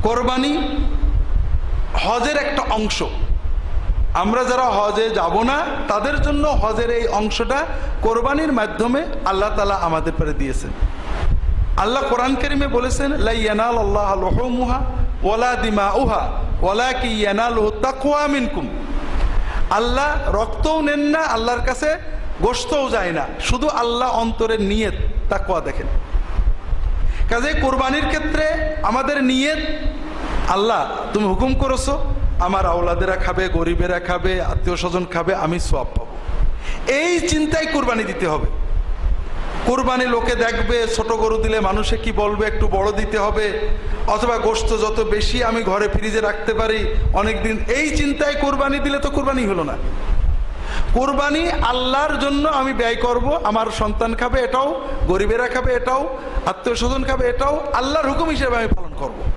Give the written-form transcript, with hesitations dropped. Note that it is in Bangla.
কোরবানি হজের একটা অংশ। আমরা যারা হজে যাব না তাদের জন্য হজের এই অংশটা কোরবানির মাধ্যমে আল্লাহ তাআলা আমাদের পরে দিয়েছেন। আল্লাহ কোরআন কারীমে বলেছেন, লা ইয়ানালাল্লাহু লুহুমুহা ওয়ালা দিমাউহা ওয়ালাকিন ইয়ানালুহু তাকওয়া মিনকুম। আল্লাহ রক্তও নেন না, আল্লাহর কাছে গোশতও যায় না, শুধু আল্লাহ অন্তরের নিয়ত তাকওয়া দেখেন। কাজে কোরবানির ক্ষেত্রে আমাদের নিয়ত, আল্লাহ তুমি হুকুম করেছো আমার আওলাদেরা খাবে, গরিবেরা খাবে, আত্মীয় স্বজন খাবে, আমি সওয়াব পাবো, এই চিন্তায় কোরবানি দিতে হবে। কোরবানি লোকে দেখবে, ছোট গরু দিলে মানুষে কি বলবে, একটু বড় দিতে হবে, অথবা গোশত যত বেশি আমি ঘরে ফ্রিজে রাখতে পারি অনেকদিন, এই চিন্তায় কোরবানি দিলে তো কোরবানি হলো না। কোরবানি আল্লাহর জন্য আমি ব্যয় করব, আমার সন্তান খাবে এটাও, গরিবেরা খাবে এটাও, আত্মীয় স্বজন খাবে এটাও, আল্লাহর হুকুম হিসেবে আমি পালন করব।